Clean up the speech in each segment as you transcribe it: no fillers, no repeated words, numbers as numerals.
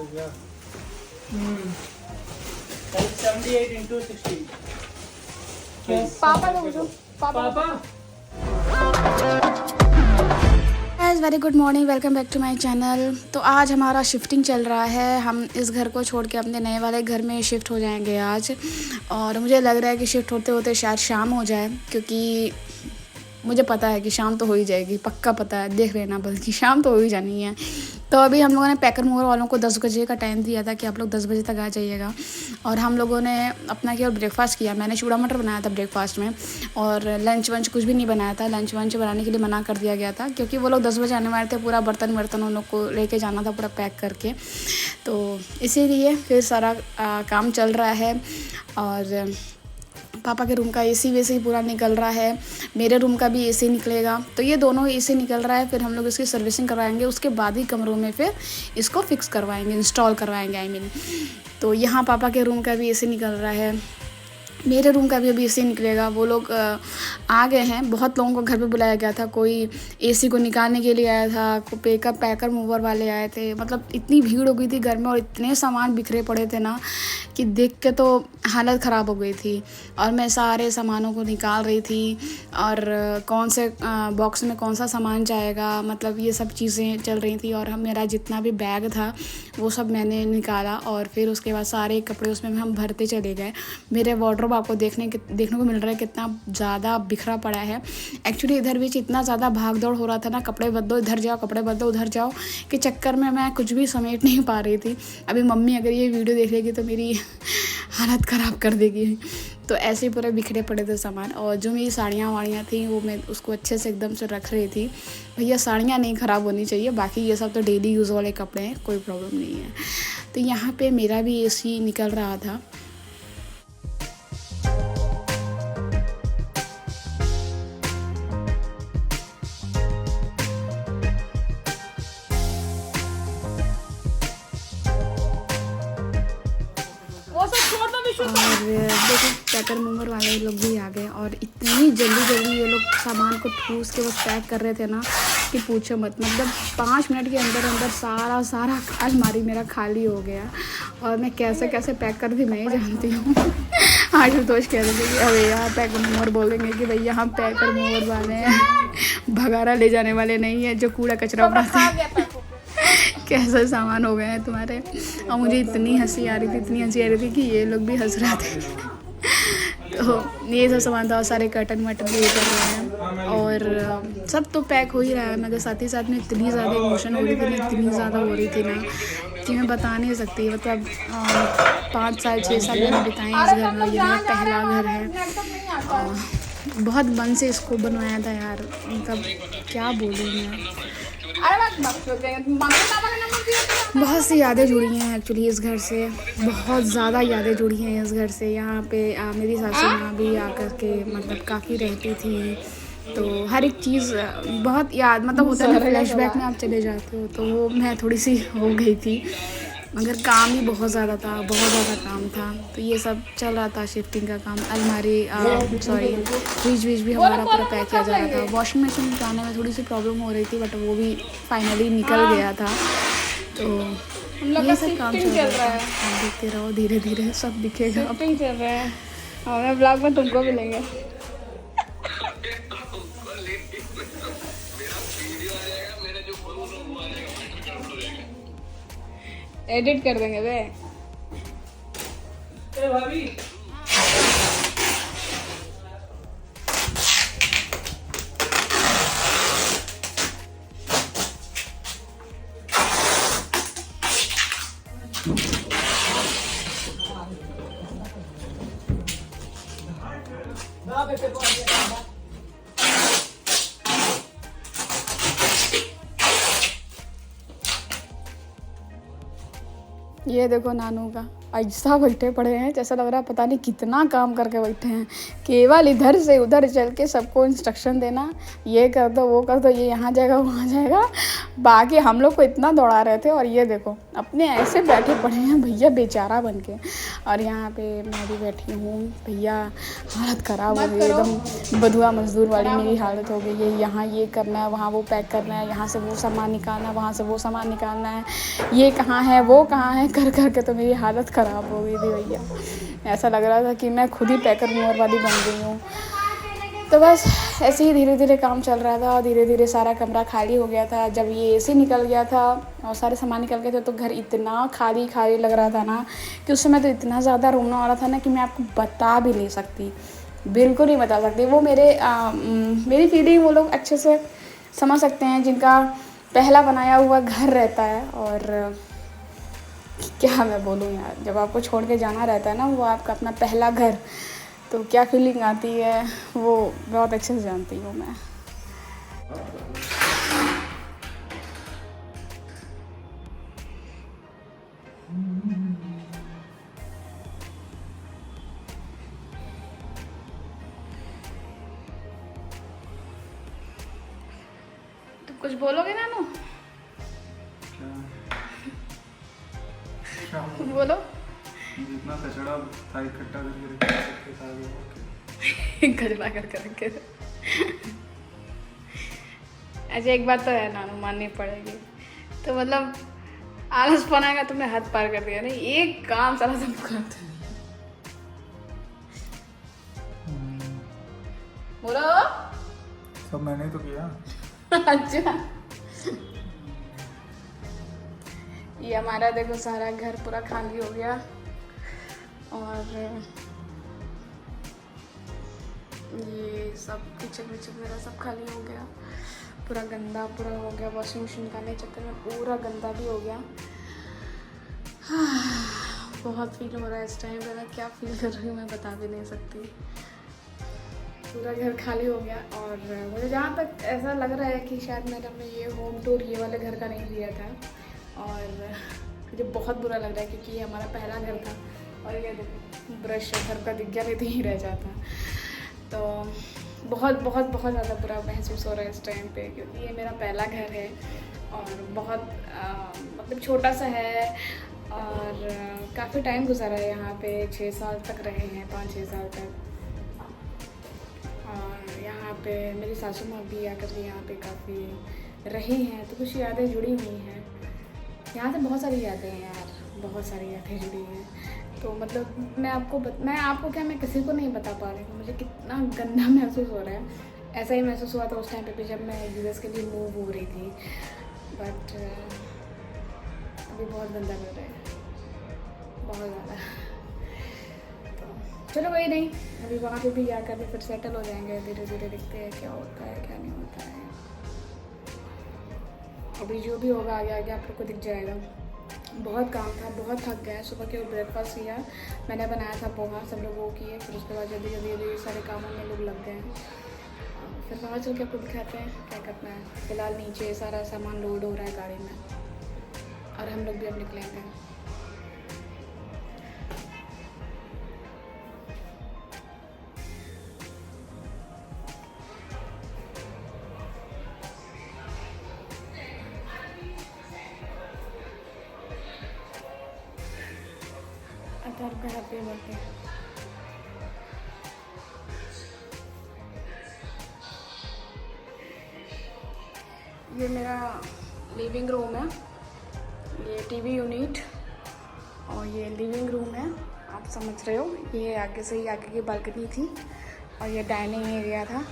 गया। 78 into 16। पापा को पूछो। पापा very good morning, welcome back to my channel. तो आज हमारा शिफ्टिंग चल रहा है। हम इस घर को छोड़ के अपने नए वाले घर में शिफ्ट हो जाएंगे आज। और मुझे लग रहा है कि शिफ्ट होते होते शायद शाम हो जाए, क्योंकि मुझे पता है कि शाम तो हो ही जाएगी, पक्का पता है, देख लेना बल्कि शाम तो हो ही जानी है। तो अभी हम लोगों ने पैकर मूवर वालों को 10 बजे का टाइम दिया था कि आप लोग 10 बजे तक आ जाइएगा। और हम लोगों ने अपना केवल ब्रेकफास्ट किया। मैंने चूड़ा मटर बनाया था ब्रेकफास्ट में, और लंच वंच कुछ भी नहीं बनाया था। लंच वंच बनाने के लिए मना कर दिया गया था, क्योंकि वो लोग 10 बजे आने वाले थे। पूरा बर्तन उन लोग को लेके जाना था, पूरा पैक करके। तो इसीलिए फिर सारा काम चल रहा है। और पापा के रूम का एसी वैसे ही पूरा निकल रहा है, मेरे रूम का भी एसी निकलेगा। तो ये दोनों एसी निकल रहा है। फिर हम लोग इसकी सर्विसिंग करवाएंगे, उसके बाद ही कमरों में फिर इसको फिक्स करवाएंगे, इंस्टॉल करवाएंगे आई मीन। तो यहाँ पापा के रूम का भी एसी निकल रहा है, मेरे रूम का भी अभी एसी निकलेगा। वो लोग आ गए हैं। बहुत लोगों को घर पे बुलाया गया था, कोई एसी को निकालने के लिए आया था, कोई पैकर मूवर वाले आए थे। मतलब इतनी भीड़ हो गई थी घर में, और इतने सामान बिखरे पड़े थे ना कि देख के तो हालत ख़राब हो गई थी। और मैं सारे सामानों को निकाल रही थी, और कौन से बॉक्स में कौन सा सामान जाएगा, मतलब ये सब चीज़ें चल रही थी। और मेरा जितना भी बैग था वो सब मैंने निकाला, और फिर उसके बाद सारे कपड़े उसमें हम भरते चले गए। मेरे वार्डरोब आपको देखने को मिल रहा है कितना ज़्यादा बिखरा पड़ा है। एक्चुअली इधर बीच इतना ज़्यादा भाग दौड़ हो रहा था ना, कपड़े बदलो इधर जाओ, कपड़े बदलो उधर जाओ, के चक्कर में मैं कुछ भी समेट नहीं पा रही थी। अभी मम्मी अगर ये वीडियो देख लेगी तो मेरी हालत ख़राब कर देगी। तो ऐसे ही पूरे बिखरे पड़े थे सामान। और जो मेरी साड़ियाँ वाड़ियाँ थी वो मैं उसको अच्छे से एकदम से रख रही थी। भैया साड़ियाँ नहीं ख़राब होनी चाहिए, बाकी ये सब तो डेली यूज़ वाले कपड़े हैं, कोई प्रॉब्लम नहीं है। तो यहाँ पे मेरा भी एसी निकल रहा था। और देखो पैकर मूवर वाले लोग भी आ गए, और इतनी जल्दी ये लोग सामान को ठूस के बस पैक कर रहे थे ना कि पूछो मत। मतलब 5 मिनट के अंदर सारा अलमारी मेरा खाली हो गया। और मैं कैसे पैक कर दी मैं ही जानती हूँ। आज दोष कह रहे थे कि अरे यहाँ पैकर मूवर बोलेंगे कि भैया हम पैकर मूवर वाले हैं, भगारा ले जाने वाले नहीं है जो कूड़ा कचरा उठाते हैं। कैसे सामान हो गए हैं तुम्हारे। और मुझे इतनी हंसी आ रही थी कि ये लोग भी हंस रहे थे। तो ये सब सामान था, और सारे कर्टन वर्टन भी कर रहे हैं, और सब तो पैक हो ही रहा है। मगर साथ ही साथ में इतनी ज़्यादा इमोशन हो रही थी ना, इतनी ज़्यादा हो रही थी ना कि मैं बता नहीं सकती। मतलब 5 साल 6 साल मैंने बिताए इस घर में। ये मेरा पहला घर है। बहुत मन से इसको बनवाया था यार, मतलब क्या बोलूँ मैं। बहुत सी यादें जुड़ी हैं एक्चुअली इस घर से, बहुत ज़्यादा यादें जुड़ी हैं इस घर से। यहाँ पे मेरी सासू माँ भी आकर के मतलब काफ़ी रहती थी। तो हर एक चीज़ बहुत याद, मतलब होता है ना फ्लैशबैक में आप चले जाते हो, तो वो मैं थोड़ी सी हो गई थी। मगर काम भी बहुत ज़्यादा था, बहुत ज़्यादा काम था। तो ये सब चल रहा था, शिफ्टिंग का काम। अलमारी फ्रिज भी हमारा पूरा पैक किया जा रहा था। वॉशिंग मशीन लाने में थोड़ी सी प्रॉब्लम हो रही थी, बट वो भी फाइनली निकल गया था। तो ये सब काम चल रहा है। आप देखते रहो, धीरे धीरे सब दिखेगा। शिफ्टिंग चल रहा है, हमें ब्लॉग में तुमको मिलेंगे। एडिट कर देंगे बे। भाभी ये देखो नानू का ऐसा बैठे पड़े हैं, जैसा लग रहा है पता नहीं कितना काम करके बैठे हैं। केवल इधर से उधर चल के सबको इंस्ट्रक्शन देना, ये कर दो वो कर दो, ये यहाँ जाएगा वहाँ जाएगा, बाकी हम लोग को इतना दौड़ा रहे थे और ये देखो अपने ऐसे बैठे पड़े हैं भैया बेचारा बन के। और यहाँ पे मैं भी बैठी हूँ, भैया हालत ख़राब हो गई एकदम, बधुआ मजदूर वाली मेरी हालत हो गई है। यहाँ ये करना है, वहाँ वो पैक करना है, यहाँ से वो सामान निकालना है, वहाँ से वो सामान निकालना है, ये कहाँ है वो कहाँ है, कर कर के तो मेरी हालत ख़राब हो गई थी भैया। ऐसा लग रहा था कि मैं खुद ही पैकर मोर वाली बन गई हूँ। तो बस ऐसे ही धीरे धीरे काम चल रहा था और धीरे धीरे सारा कमरा खाली हो गया था। जब ये एसी निकल गया था और सारे सामान निकल गए थे तो घर इतना खाली खाली लग रहा था ना कि उस समय तो इतना ज़्यादा रोना आ रहा था ना कि मैं आपको बता भी नहीं सकती, बिल्कुल नहीं बता सकती। वो मेरी फीलिंग वो लोग अच्छे से समझ सकते हैं जिनका पहला बनाया हुआ घर रहता है। और क्या मैं बोलूँ यार, जब आपको छोड़ के जाना रहता है ना वो आपका अपना पहला घर, तो क्या फीलिंग आती है वो बहुत अच्छे से जानती हूँ मैं। तुम कुछ बोलोगे नानू? बोलो। जितना कचड़ा था इकट्ठा करके कचरा कर करके अच्छा एक बात तो है नानू, माननी पड़ेगी। तो मतलब आलस पना तुमने हद पार कर दिया। नहीं एक काम सारा तुम करते बोलो। सब मैंने तो किया। अच्छा ये हमारा देखो सारा घर पूरा खाली हो गया और ये सब किचन विचन मेरा सब खाली हो गया, पूरा गंदा पूरा हो गया। वॉशिंग मशीन निकालने के चक्कर में पूरा गंदा भी हो गया। बहुत फील हो रहा है इस टाइम पे, मैं क्या फील कर रही हूँ मैं बता भी नहीं सकती। पूरा घर खाली हो गया और मुझे जहाँ तक ऐसा लग रहा है कि शायद मैंने ये होम टूर ये वाले घर का नहीं लिया था। और मुझे बहुत बुरा लग रहा है क्योंकि ये हमारा पहला घर था। और ये देखो ब्रश घर का दिख गया नहीं तो ही रह जाता। तो बहुत बहुत बहुत ज़्यादा बुरा महसूस हो रहा है इस टाइम पे क्योंकि ये मेरा पहला घर है और बहुत मतलब छोटा सा है और काफ़ी टाइम गुजारा है यहाँ पे। 6 साल तक रहे हैं, 5-6 साल तक। और यहाँ पे मेरी सासू माँ भी आकर के यहाँ पे काफ़ी रही हैं तो कुछ यादें जुड़ी हुई हैं। यहाँ से बहुत सारी यादें हैं यार, बहुत सारी यादें जुड़ी हैं। तो मतलब मैं आपको क्या, मैं किसी को नहीं बता पा रही हूँ मुझे कितना गंदा महसूस हो रहा है। ऐसा ही महसूस हुआ था उस टाइम पे भी जब मैं यूएस के लिए मूव हो रही थी। बट अभी बहुत गंदा लग रहा है, बहुत ज़्यादा। तो चलो वही नहीं, अभी वहाँ पे भी जाकर फिर सेटल हो जाएंगे धीरे धीरे, देखते हैं क्या होता है क्या नहीं होता है। अभी जो भी होगा आगे आगे आप लोग को दिख जाएगा। बहुत काम था, बहुत थक गया। सुबह के ब्रेकफास्ट किया मैंने, बनाया था पोहा, सब लोग वो किए। फिर उसके बाद जल्दी जल्दी सारे कामों में लोग लग गए हैं। फिर वहाँ चल के आपको दिखाते हैं क्या करना है। फिलहाल नीचे सारा सामान लोड हो रहा है गाड़ी में और हम लोग भी अब निकलेंगे। आपका हैप्पी बर्थडे। ये मेरा लिविंग रूम है, ये टीवी यूनिट और ये लिविंग रूम है, आप समझ रहे हो। ये आगे से ही आगे की बालकनी थी और ये डाइनिंग एरिया था।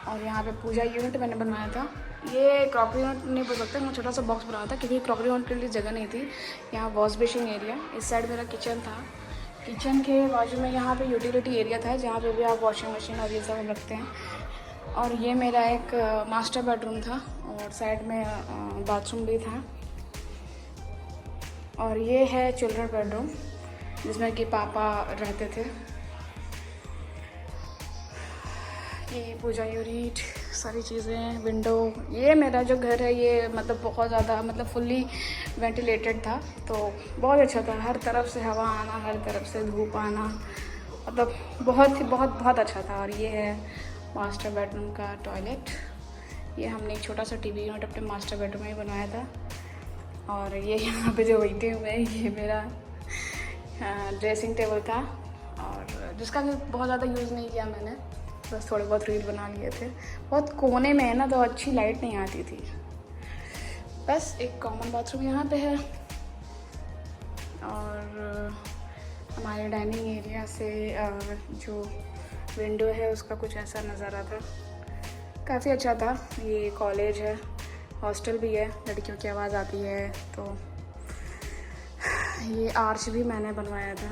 और यहाँ पे पूजा यूनिट मैंने बनवाया था। ये क्रॉकरी यूनिट नहीं बोल सकते, मैं छोटा सा बॉक्स बनाया था क्योंकि क्रॉकरी यूनिट के लिए जगह नहीं थी। यहाँ वॉश बेसिन एरिया, इस साइड मेरा किचन था। किचन के बाजू में यहाँ पे यूटिलिटी एरिया था जहाँ पे भी आप वॉशिंग मशीन और ये सब रखते हैं। और ये मेरा एक मास्टर बेडरूम था और साइड में बाथरूम भी था। और ये है चिल्ड्रन बेडरूम जिसमें कि पापा रहते थे। ये पूजा यूनिट, सारी चीज़ें, विंडो। ये मेरा जो घर है ये मतलब बहुत ज़्यादा मतलब फुल्ली वेंटिलेटेड था, तो बहुत अच्छा था। हर तरफ से हवा आना, हर तरफ से धूप आना, मतलब बहुत ही बहुत बहुत अच्छा था। और ये है मास्टर बेडरूम का टॉयलेट। ये हमने एक छोटा सा टीवी यूनिट अपने मास्टर बेडरूम में ही बनवाया था। और ये यहाँ पे जो बैठे हुए हैं ये मेरा ड्रेसिंग टेबल था, और जिसका भी बहुत ज़्यादा यूज़ नहीं किया मैंने, बस थोड़े बहुत रील बना लिए थे। बहुत कोने में है ना, तो अच्छी लाइट नहीं आती थी। बस एक कॉमन बाथरूम यहाँ पे है, और हमारे डाइनिंग एरिया से जो विंडो है उसका कुछ ऐसा नज़ारा था, काफ़ी अच्छा था। ये कॉलेज है, हॉस्टल भी है, लड़कियों की आवाज़ आती है। तो ये आर्च भी मैंने बनवाया था,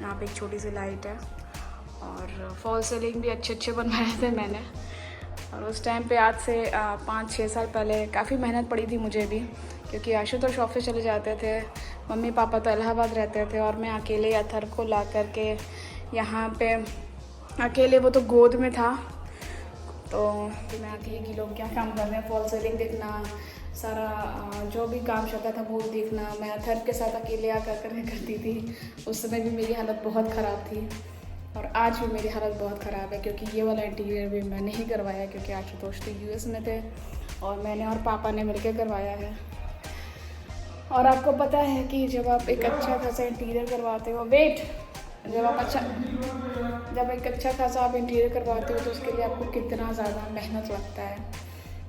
यहाँ पे एक छोटी सी लाइट है, और फॉल सीलिंग भी अच्छे बनवाए थे मैंने। और उस टाइम पे आज से 5-6 साल पहले काफ़ी मेहनत पड़ी थी मुझे भी, क्योंकि आशुतोष ऑफिस चले जाते थे, मम्मी पापा तो इलाहाबाद रहते थे, और मैं अकेले अथर को ला करके यहाँ पे अकेले, वो तो गोद में था, तो मैं आके कि लोग क्या काम कर रहे हैं, फॉल सीलिंग देखना, सारा जो भी काम चलता था वो देखना। मैं अथर के साथ अकेले आकर करती थी। उस समय भी मेरी हालत बहुत ख़राब थी, और आज भी मेरी हालत बहुत ख़राब है, क्योंकि ये वाला इंटीरियर भी मैंने ही करवाया, क्योंकि आशुतोष तो यूएस में थे और मैंने और पापा ने मिलकर करवाया है। और आपको पता है कि जब आप एक अच्छा खासा इंटीरियर करवाते हो, जब एक अच्छा खासा आप इंटीरियर करवाते हो तो उसके लिए आपको कितना ज़्यादा मेहनत लगता है,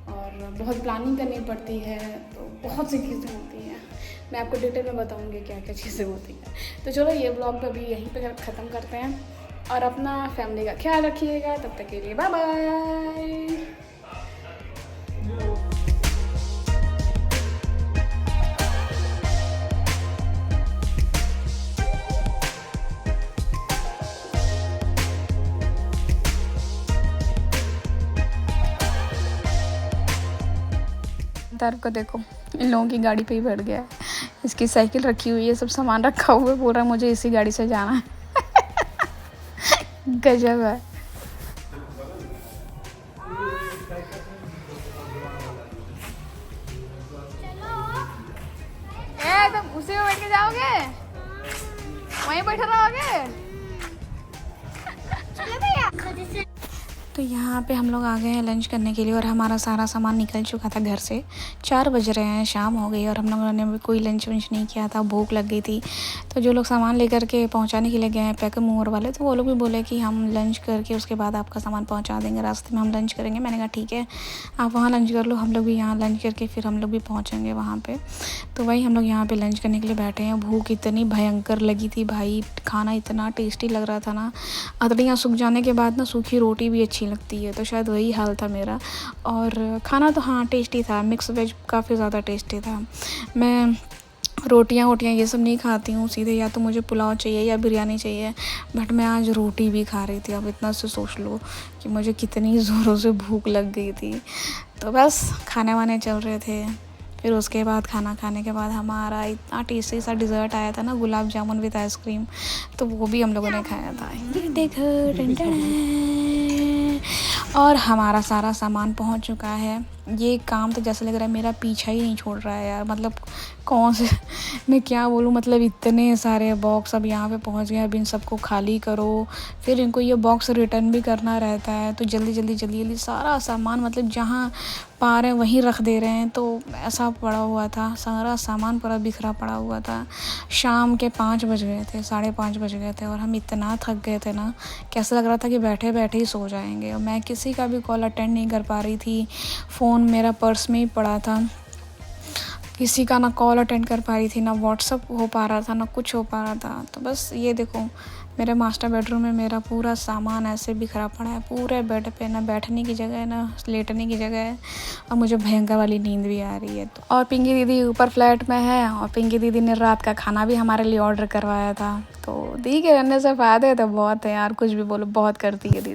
और बहुत प्लानिंग करनी पड़ती है, तो बहुत सी चीज़ें होती हैं। मैं आपको डिटेल में बताऊंगी क्या क्या चीज़ें होती हैं। तो चलो ये ब्लॉग अभी यहीं पे ख़त्म करते हैं, और अपना फैमिली का ख्याल रखिएगा। तब तक के लिए बाय बाय। तार को देखो, इन लोगों की गाड़ी पे ही बैठ गया है। इसकी साइकिल रखी हुई है, सब सामान रखा हुआ है, बोल रहा है मुझे इसी गाड़ी से जाना है। गजब है। तुम उसी में बैठ के जाओगे, वहीं बैठे रहोगे। तो यहाँ पे हम लोग आ गए हैं लंच करने के लिए, और हमारा सारा सामान निकल चुका था घर से। 4 बज रहे हैं, शाम हो गई, और हम लोगों ने भी कोई लंच वंच नहीं किया था, भूख लग गई थी। तो जो लोग सामान लेकर के पहुँचाने के लिए गए हैं पैकर मूवर वाले, तो वो लोग भी बोले कि हम लंच करके उसके बाद आपका सामान पहुँचा देंगे, रास्ते में हम लंच करेंगे। मैंने कहा ठीक है, आप वहाँ लंच कर लो, हम लोग भी यहाँ लंच करके फिर हम लोग भी पहुँचेंगे वहाँ पर। तो वही हम लोग यहाँ पर लंच करने के लिए बैठे हैं। भूख इतनी भयंकर लगी थी भाई, खाना इतना टेस्टी लग रहा था ना। अदड़ियाँ सूख जाने के बाद ना सूखी रोटी भी अच्छी लगती है, तो शायद वही हाल था मेरा। और खाना तो हाँ टेस्टी था, मिक्स वेज काफ़ी ज़्यादा टेस्टी था। मैं रोटियाँ ये सब नहीं खाती हूँ सीधे, या तो मुझे पुलाव चाहिए या बिरयानी चाहिए, बट मैं आज रोटी भी खा रही थी। अब इतना से सोच लो कि मुझे कितनी ज़ोरों से भूख लग गई थी। तो बस खाने वाने चल रहे थे। फिर उसके बाद खाना खाने के बाद हमारा इतना टेस्टी सा डिज़र्ट आया था ना, गुलाब जामुन विद आइसक्रीम, तो वो भी हम लोगों ने खाया था। ये देखो, और हमारा सारा सामान पहुंच चुका है। ये काम तो जैसे लग रहा है मेरा पीछा ही नहीं छोड़ रहा है यार, मतलब कौन से मैं क्या बोलूँ, मतलब इतने सारे बॉक्स अब यहाँ पे पहुँच गए। अब इन सबको खाली करो, फिर इनको ये बॉक्स रिटर्न भी करना रहता है, तो जल्दी सारा सामान मतलब जहाँ पा रहे हैं वहीं रख दे रहे हैं। तो ऐसा पड़ा हुआ था, सारा सामान पूरा बिखरा पड़ा हुआ था। शाम के 5 बज गए थे, 5:30 बज गए थे, और हम इतना थक गए थे ना, कैसा लग रहा था कि बैठे बैठे ही सो जाएंगे। और मैं किसी का भी कॉल अटेंड नहीं कर पा रही थी, फ़ोन मेरा पर्स में ही पड़ा था, किसी का ना कॉल अटेंड कर पा रही थी, ना व्हाट्सअप हो पा रहा था, ना कुछ हो पा रहा था। तो बस ये देखो, मेरे मास्टर बेडरूम में मेरा पूरा सामान ऐसे बिखरा पड़ा है पूरे बेड पे, ना बैठने की जगह है ना लेटने की जगह है, और मुझे भयंकर वाली नींद भी आ रही है। तो और पिंकी दीदी ऊपर फ्लैट में है, और पिंकी दीदी ने रात का खाना भी हमारे लिए ऑर्डर करवाया था। तो दी के रहने से फ़ायदे तो बहुत है यार, कुछ भी बोलो बहुत करती है दीदी।